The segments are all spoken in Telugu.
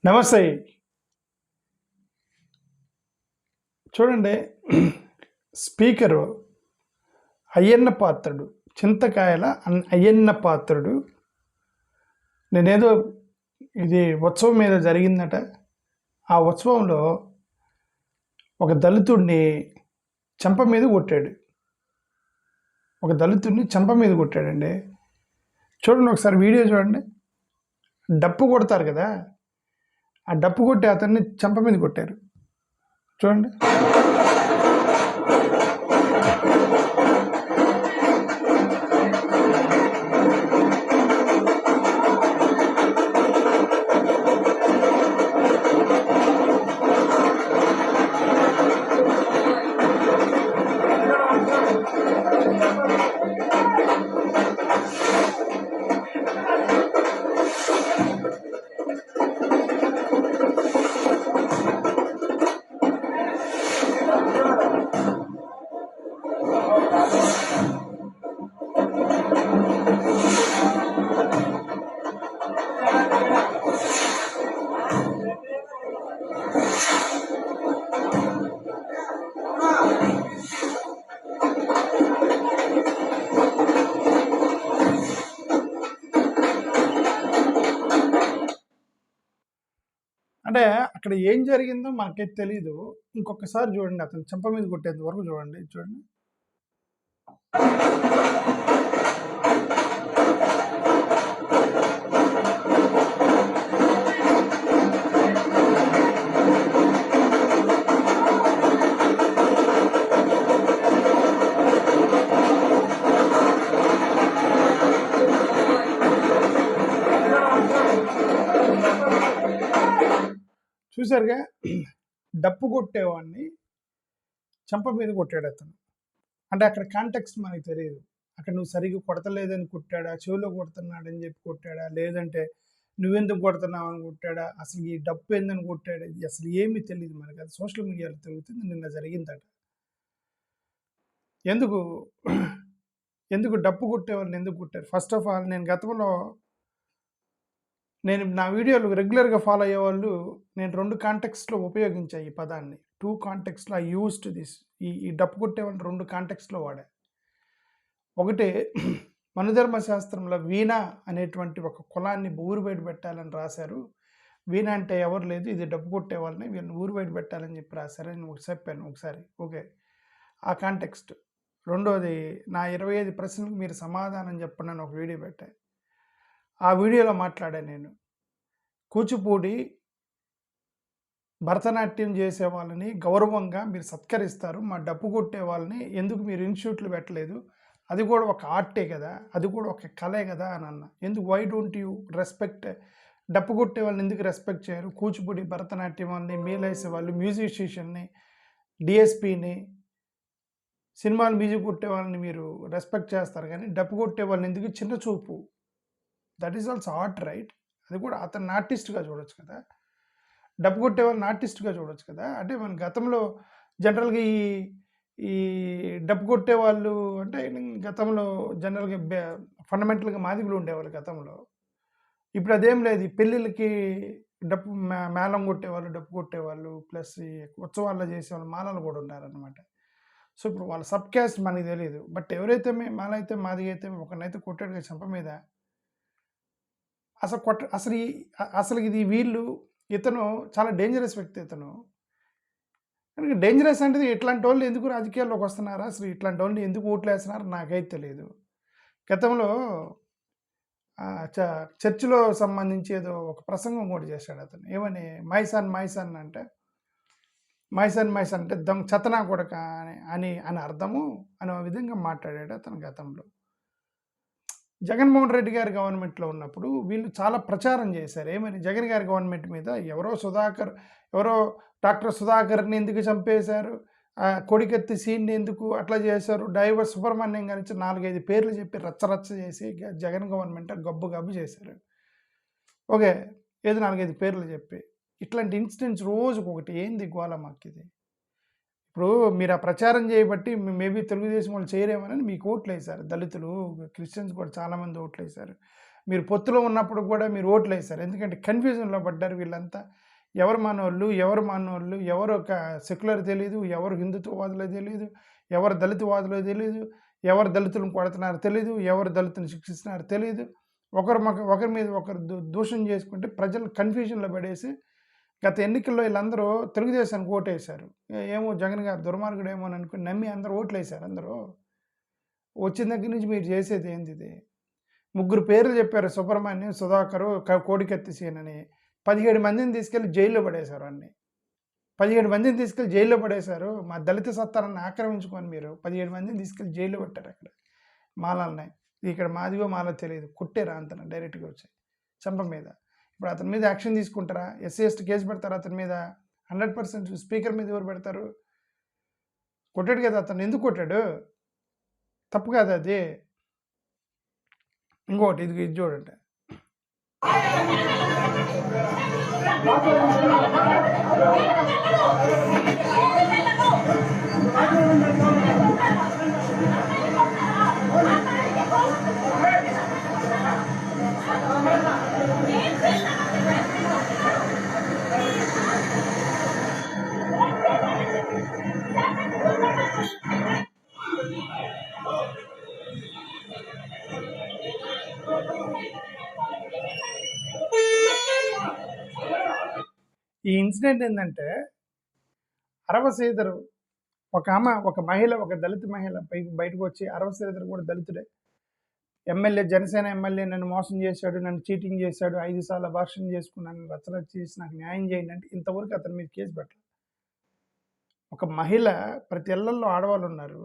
నమస్తే. చూడండి, స్పీకరు అయ్యన్న పాత్రుడు, చింతకాయల అయ్యన్న పాత్రుడు. నేనేదో ఇది ఉత్సవం మీద జరిగిందట. ఆ ఉత్సవంలో ఒక దళితుడిని చెంప మీద కొట్టాడు. కొట్టాడండి. చూడండి, ఒకసారి వీడియో చూడండి. డప్పు కొడతారు కదా, ఆ డప్పు కొట్టి అతన్ని చెంప మీద కొట్టారు. చూడండి. అంటే అక్కడ ఏం జరిగిందో మనకైతే తెలీదు. ఇంకొకసారి చూడండి, అతను చెంప మీద కొట్టేంత వరకు చూడండి. చూసారుగా, డప్పు కొట్టేవాడిని చెంప మీద కొట్టాడు అతను. అంటే అక్కడ కాంటెక్స్ట్ మనకి తెలియదు. అక్కడ నువ్వు సరిగ్గా కొడతలేదని కొట్టాడా, చెవిలో కొడుతున్నాడని చెప్పి కొట్టాడా, లేదంటే నువ్వెందుకు కొడుతున్నావు అని కొట్టాడా, అసలు ఈ డప్పు ఏందని కొట్టాడా, ఇది అసలు ఏమీ తెలియదు మనకి. అది సోషల్ మీడియాలో తిరుగుతుంది. నిన్న జరిగిందట. ఎందుకు డప్పు కొట్టేవాళ్ళని ఎందుకు కొట్టారు? ఫస్ట్ ఆఫ్ ఆల్, నేను గతంలో నా వీడియోలు రెగ్యులర్గా ఫాలో అయ్యేవాళ్ళు, నేను 2 కాంటెక్స్ట్లో ఉపయోగించా ఈ పదాన్ని. 2 కాంటెక్స్ట్లో ఐ యూజ్డ్ దిస్. ఈ డప్పు కొట్టేవాళ్ళని 2 కాంటెక్స్ట్లో వాడా. ఒకటి, మనుధర్మ శాస్త్రంలో వీణ అనేటువంటి ఒక కులాన్ని ఊరు బయట పెట్టాలని రాశారు. వీణ అంటే ఎవరు లేదు, ఇది డప్పు కొట్టే వాళ్ళని, వీళ్ళని ఊరు బయట పెట్టాలని చెప్పి రాశారని చెప్పాను ఒకసారి. ఓకే, ఆ కాంటెక్స్ట్. రెండోది, నా 25 ప్రశ్నలకు మీరు సమాధానం చెప్పండి అని ఒక వీడియో పెట్టా. ఆ వీడియోలో మాట్లాడాను నేను, కూచిపూడి భరతనాట్యం చేసే వాళ్ళని గౌరవంగా మీరు సత్కరిస్తారు, మా డప్పు కొట్టే వాళ్ళని ఎందుకు మీరు ఇన్స్టిట్యూట్లు పెట్టలేదు? అది కూడా ఒక ఆర్టే కదా, అది కూడా ఒక కళే కదా అని అన్న. ఎందుకు, వై డోంట్ యూ రెస్పెక్ట్? డప్పు కొట్టే వాళ్ళని ఎందుకు రెస్పెక్ట్ చేయరు? కూచిపూడి భరతనాట్యం వాళ్ళని, మేలేసే వాళ్ళు, మ్యూజిషియన్ని, డిఎస్పీని, సినిమాలు మ్యూజిక్ కొట్టే వాళ్ళని మీరు రెస్పెక్ట్ చేస్తారు, కానీ డప్పు కొట్టే వాళ్ళని ఎందుకు చిన్న చూపు? That is also art, right? అది కూడా అతను ఆర్టిస్ట్గా చూడొచ్చు కదా, డప్పు కొట్టే వాళ్ళని ఆర్టిస్ట్గా చూడొచ్చు కదా. అంటే మన గతంలో జనరల్గా ఈ డప్పు కొట్టే వాళ్ళు అంటే గతంలో జనరల్గా ఫండమెంటల్గా మాదిగులు ఉండేవాళ్ళు గతంలో. ఇప్పుడు అదేం లేదు. పెళ్ళిళ్ళకి డప్పు మేళం కొట్టేవాళ్ళు, డప్పు కొట్టేవాళ్ళు, ప్లస్ ఉత్సవాల్లో చేసేవాళ్ళు మాలలు కూడా ఉన్నారనమాట. సో ఇప్పుడు వాళ్ళ సబ్ క్యాస్ట్ మనకి తెలియదు. బట్ ఎవరైతే మాల అయితే మాదిగ అయితే ఒకరినైతే కొట్టాడుగా చెంప మీద. అసలు ఇది ఇతను చాలా డేంజరస్ వ్యక్తి. ఇతను డేంజరస్ అంటే ఇట్లాంటి వాళ్ళు ఎందుకు రాజకీయాల్లోకి వస్తున్నారా, అసలు ఇట్లాంటి వాళ్ళు ఎందుకు ఓట్లు వేస్తున్నారు నాకైతే తెలియదు. గతంలో చర్చిలో సంబంధించి ఏదో ఒక ప్రసంగం కూడా చేశాడు అతను. ఏమని, మైసన్ అంటే మైసన్ అంటే చతనా కొడక అని అర్థము అనే విధంగా మాట్లాడాడు అతను గతంలో. జగన్మోహన్ రెడ్డి గారి గవర్నమెంట్లో ఉన్నప్పుడు వీళ్ళు చాలా ప్రచారం చేశారు. ఏమని, జగన్ గారి గవర్నమెంట్ మీద ఎవరో డాక్టర్ సుధాకర్ని ఎందుకు చంపేశారు, కొడికెత్తి సీన్ని ఎందుకు అట్లా చేశారు, డైవర్ సుబ్రహ్మణ్యం గారి నుంచి 4-5 పేర్లు చెప్పి రచ్చ చేసి జగన్ గవర్నమెంట్ గబ్బు చేశారు. ఓకే, ఏదో 4-5 పేర్లు చెప్పి ఇట్లాంటి ఇన్సిడెంట్స్ రోజుకొకటి. ఏంది గోల మాకు ఇది? ఇప్పుడు మీరు ఆ ప్రచారం చేయబట్టి మేబీ తెలుగుదేశం వాళ్ళు చేయరేమోనని మీకు ఓట్లు వేశారు. దళితులు, క్రిస్టియన్స్ కూడా చాలామంది ఓట్లు వేశారు. మీరు పొత్తులో ఉన్నప్పుడు కూడా మీరు ఓట్లు వేశారు. ఎందుకంటే కన్ఫ్యూజన్లో పడ్డారు వీళ్ళంతా. ఎవరు మనోళ్ళు, ఎవరు ఒక సెక్యులర్ తెలీదు, ఎవరు హిందుత్వవాదులో తెలీదు, ఎవరు దళితవాదులో తెలీదు, ఎవరు దళితులను కొడుతున్నారో తెలీదు, ఎవరు దళితులను శిక్షిస్తున్నారో తెలీదు. ఒకరి మీద ఒకరు దూషణ చేసుకుంటే ప్రజలు కన్ఫ్యూజన్లో పడేసి గత ఎన్నికల్లో వీళ్ళందరూ తెలుగుదేశానికి ఓటేశారు. ఏమో జగన్ గారు దుర్మార్గుడేమో అని అనుకుని నమ్మి అందరూ ఓట్లు వేశారు. అందరూ వచ్చిన దగ్గర నుంచి మీరు చేసేది ఏంది? ఇది 3 పేర్లు చెప్పారు, సుబ్రహ్మణ్యం, సుధాకరు, కోడికత్తి సీన్ అని. 17 మందిని తీసుకెళ్ళి జైల్లో పడేశారు. 17 మందిని తీసుకెళ్ళి జైల్లో పడేశారు. మా దళిత సత్తాన్ని ఆక్రమించుకొని మీరు 17 మందిని తీసుకెళ్ళి జైల్లో పెట్టారు. అక్కడ మాలన్నాయి, ఇక్కడ మాదిగో మాలో తెలియదు, కుట్టారా అంతన డైరెక్ట్గా వచ్చాయి చంప మీద. ఇప్పుడు అతని మీద యాక్షన్ తీసుకుంటారా? SC/ST కేసు పెడతారు అతని మీద 100%. స్పీకర్ మీద ఎవరు పెడతారు? కొట్టాడు కదా అతను. ఎందుకు కొట్టాడు? తప్పు కాదు అది. ఇంకోటి ఇది చూడండి. ఈ ఇన్సిడెంట్ ఏంటంటే, అరవ శ్రీధర్ ఒక మహిళ, ఒక దళిత మహిళ బయటకు వచ్చి, అరవ శ్రీధర్ కూడా దళితుడే, జనసేన ఎమ్మెల్యే నన్ను మోసం చేశాడు, నన్ను చీటింగ్ చేశాడు, 5 సార్లు అబార్షన్ చేసుకున్నాను, రచ్చరచ్చ చేసి నాకు న్యాయం చేయండి అంటే ఇంతవరకు అతని మీద కేసు పెట్టాలి. ఒక మహిళ, ప్రతి ఇళ్లలో ఆడవాళ్ళు ఉన్నారు.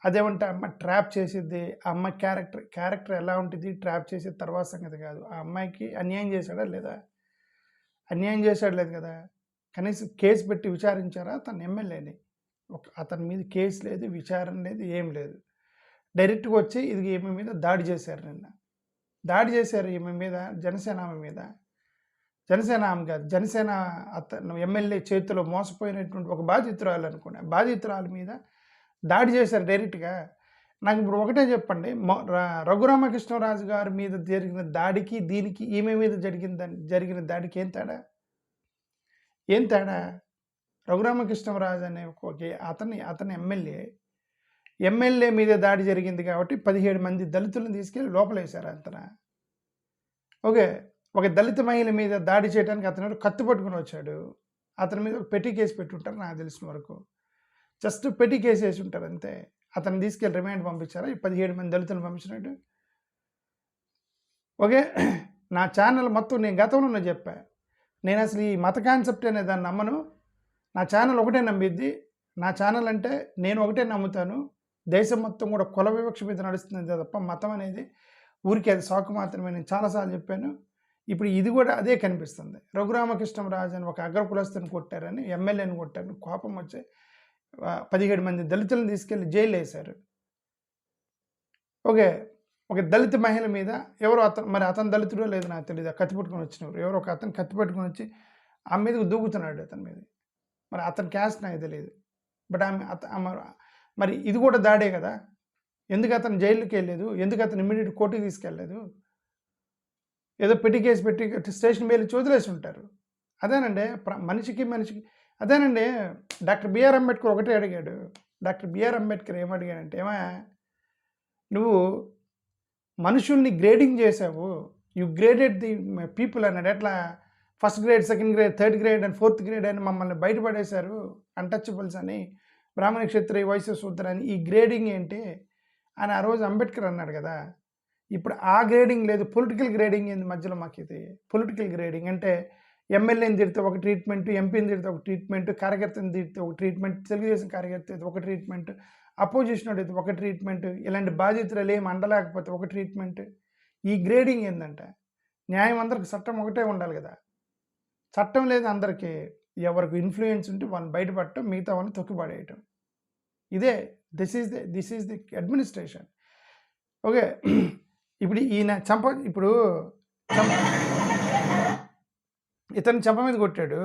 అదేమంటే అమ్మ ట్రాప్ చేసిద్ది. ఆ అమ్మ క్యారెక్టర్ ఎలా ఉంటుంది, ట్రాప్ చేసేది తర్వాత సంగతి కాదు. ఆ అమ్మాయికి అన్యాయం చేశాడా లేదా? అన్యాయం చేశాడు లేదు కదా. కనీసం కేసు పెట్టి విచారించారా? తన ఎమ్మెల్యేని. అతని మీద కేసు లేదు, విచారణ లేదు, ఏం లేదు. డైరెక్ట్గా వచ్చి ఇది ఈమె మీద దాడి చేశారు. దాడి చేశారు ఈమె మీద, జనసేన ఆమె మీద. జనసేన ఆమె కాదు, జనసేన అతను ఎమ్మెల్యే చేతిలో మోసపోయినటువంటి ఒక బాధితురాలు అనుకున్నా, బాధితురాల మీద దాడి చేశారు డైరెక్ట్గా. నాకు ఇప్పుడు ఒకటే చెప్పండి, రఘురామకృష్ణరాజు గారి మీద జరిగిన దాడికి దీనికి ఈమె మీద జరిగిన దాడికి ఏం తేడా? రఘురామకృష్ణరాజు అనే అతని ఎమ్మెల్యే మీద దాడి జరిగింది కాబట్టి 17 మంది దళితులను తీసుకెళ్ళి లోపలేశారు అంతన. ఓకే, ఒక దళిత మహిళ మీద దాడి చేయడానికి అతను కత్తి పట్టుకుని వచ్చాడు. అతని మీద ఒక పెట్టి కేసు పెట్టుంటారు నాకు తెలిసిన వరకు. జస్ట్ పెట్టి కేసు వేసి ఉంటారు అంతే. అతను తీసుకెళ్ళి రిమాండ్ పంపించారా ఈ 17 మంది దళితులను పంపించినట్టు? ఓకే, నా ఛానల్ మొత్తం నేను గతంలో చెప్పా, నేను అసలు ఈ మత కాన్సెప్ట్ అనే దాన్ని నమ్మను. నా ఛానల్ ఒకటే నమ్మిద్ది. నా ఛానల్ అంటే నేను ఒకటే నమ్ముతాను, దేశం మొత్తం కూడా కుల వివక్ష మీద నడుస్తుంది తప్ప మతం అనేది ఊరికి అది సాకు మాత్రమే. నేను చాలాసార్లు చెప్పాను. ఇప్పుడు ఇది కూడా అదే కనిపిస్తుంది. రఘురామకృష్ణరాజు అని ఒక అగ్రకులస్తుని కొట్టారని, ఎమ్మెల్యేని కొట్టారని కోపం వచ్చి 17 మంది దళితులను తీసుకెళ్ళి జైలు వేశారు. ఓకే, ఒక దళిత మహిళ మీద ఎవరో అతను దళితుడో లేదు నాకు తెలియదు, కత్తి పట్టుకొని వచ్చినవారు ఎవరో ఒక అతను కత్తి పట్టుకొని వచ్చి ఆమె మీదకు దూకుతున్నాడు అతని మీద. మరి అతని క్యాస్ట్ నాకు తెలియదు, బట్ మరి ఇది కూడా దాడే కదా. ఎందుకు అతను జైలుకి వెళ్ళలేదు? ఎందుకు అతను ఇమ్మీడియట్ కోర్టుకి తీసుకెళ్ళలేదు? ఏదో పెట్టి కేసు పెట్టి స్టేషన్ వెళ్ళి వదిలేసి ఉంటారు. అదేనండి మనిషికి అదేనండి. డాక్టర్ బిఆర్ అంబేద్కర్ ఒకటే అడిగాడు. డాక్టర్ బిఆర్ అంబేద్కర్ ఏమడిగాడంటే, నువ్వు మనుషుల్ని గ్రేడింగ్ చేసావు, యు గ్రేడెడ్ ది పీపుల్ అన్నాడు. ఎట్లా? First grade, second grade, third grade and fourth grade అని మమ్మల్ని బయటపడేశారు, అన్టచబుల్స్ అని, బ్రాహ్మణ క్షత్రియ వైశ్య శూద్ర అని. ఈ గ్రేడింగ్ ఏంటి అని ఆ రోజు అంబేద్కర్ అన్నాడు కదా. ఇప్పుడు ఆ గ్రేడింగ్ లేదు, పొలిటికల్ గ్రేడింగ్ ఏంది మధ్యలో మాకు? ఇది పొలిటికల్ గ్రేడింగ్ అంటే ఎమ్మెల్యేని తిడితే ఒక ట్రీట్మెంట్, ఎంపీని తిడితే ఒక ట్రీట్మెంట్, కార్యకర్తని తిడితే ఒక ట్రీట్మెంట్, తెలుగుదేశం కార్యకర్త అయితే ఒక ట్రీట్మెంట్, అపోజిషన్ అయితే ఒక ట్రీట్మెంట్, ఇలాంటి బాధితులు ఏమి అండలేకపోతే ఒక ట్రీట్మెంట్. ఈ గ్రేడింగ్ ఏంటంటే, న్యాయం అందరికి చట్టం ఒకటే ఉండాలి కదా. చట్టం లేదు అందరికీ. ఎవరికి ఇన్ఫ్లుయెన్స్ ఉంటే వాళ్ళని బయటపడటం, మిగతా వాళ్ళని తొక్కిపడేయటం. ఇదే this is the administration. Okay, ఇప్పుడు ఈయన ఇతను చెంప మీద కొట్టాడు.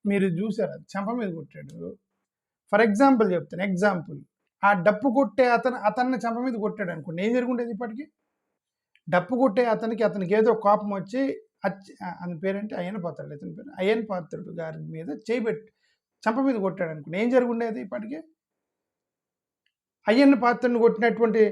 మీరు చూసారా? చెంప మీద కొట్టాడు. ఫర్ ఎగ్జాంపుల్ చెప్తాను. ఎగ్జాంపుల్. ఆ డప్పు కొట్టే అతన్ని చెంప మీద కొట్టాడనుకోండి. ఏం జరుగుండేది ఇప్పటికి? డప్పు కొట్టే అతనికేదో కోపం వచ్చి అతని పేరేంటి? అయ్యన్న పాత్రుడు. ఇతని పేరు అయ్యన్న పాత్రుడు గారి మీద చెంప మీద కొట్టాడనుకోండి. ఏం జరుగుండేది ఇప్పటికి? అయ్యన్న పాత్రుడిని కొట్టినటువంటి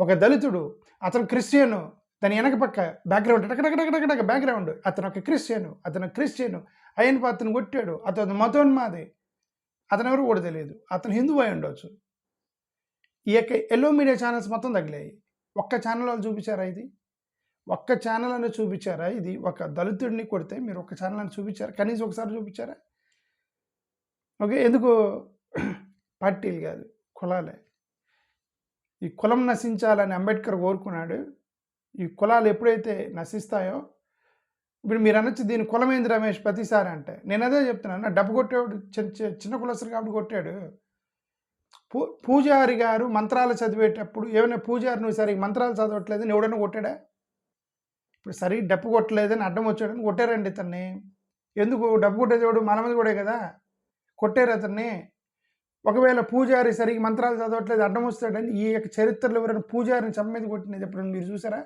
ఒక దళితుడు, అతను క్రిస్టియను, దాని వెనక పక్క బ్యాక్‌గ్రౌండ్ టకటకటకటక బ్యాక్‌గ్రౌండ్. అతను ఒక క్రిస్టియను. అయ్యన్న పాత్రుడిని కొట్టాడు. అతను మతోన్మాది. అతనెవరో కూడా తెలియదు. అతను హిందువు అయి ఉండొచ్చు. ఈ యొక్క యెల్లో మీడియా ఛానెల్స్ మొత్తం తగిలాయి. ఒక్క ఛానల్ వాళ్ళు చూపించారా ఇది? ఒక్క ఛానల్ అనేది చూపించారా ఇది? ఒక దళితుడిని కొడితే మీరు ఒక్క ఛానల్ అని చూపించారా? కనీసం ఒకసారి చూపించారా? ఓకే. ఎందుకు? పార్టీలు కాదు, కులాలే. ఈ కులం నశించాలని అంబేద్కర్ కోరుకున్నాడు. ఈ కులాలు ఎప్పుడైతే నశిస్తాయో, ఇప్పుడు మీరు అనొచ్చు దీని కులమేంది రమేష్ ప్రతిసారి అంటే, నేను అదే చెప్తున్నాను. డబ్బు కొట్టేవాడు చిన్న కులస్తుడు కాబట్టి కొట్టాడు. పూజారి గారు మంత్రాలు చదివేటప్పుడు ఏమైనా పూజారి నువ్వు సరిగ్గా మంత్రాలు చదవట్లేదని ఎవడైనా కొట్టాడా? ఇప్పుడు సరిగ్గా డప్పు కొట్టలేదని అడ్డం వచ్చాడని కొట్టారండి ఇతన్ని. ఎందుకు? డప్పు కొట్టేదేవాడు మన మీద కూడా కదా, కొట్టారు అతన్ని. ఒకవేళ పూజారి సరిగ్గా మంత్రాలు చదవట్లేదు అడ్డం వస్తాడని ఈ యొక్క చరిత్రలో ఎవరైనా పూజారిని చెంప మీద కొట్టినది ఎప్పుడైనా మీరు చూసారా?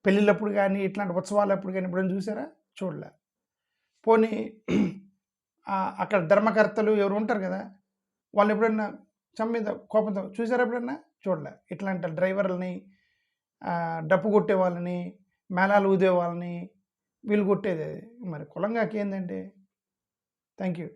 పెళ్ళిళ్ళప్పుడు కానీ ఇట్లాంటి ఉత్సవాలప్పుడు కానీ ఎప్పుడైనా చూసారా? చూడలే. పోనీ అక్కడ ధర్మకర్తలు ఎవరు ఉంటారు కదా, వాళ్ళు ఎప్పుడన్నా చెంప మీద కోపంతో చూసారా ఎప్పుడన్నా? చూడలే. ఇట్లాంటి డ్రైవర్లని, డప్పు కొట్టే వాళ్ళని, మేళాలు ఊదే వాళ్ళని వీళ్ళు కొట్టేది. మరి కులంగాకి ఏందండి? Thank you.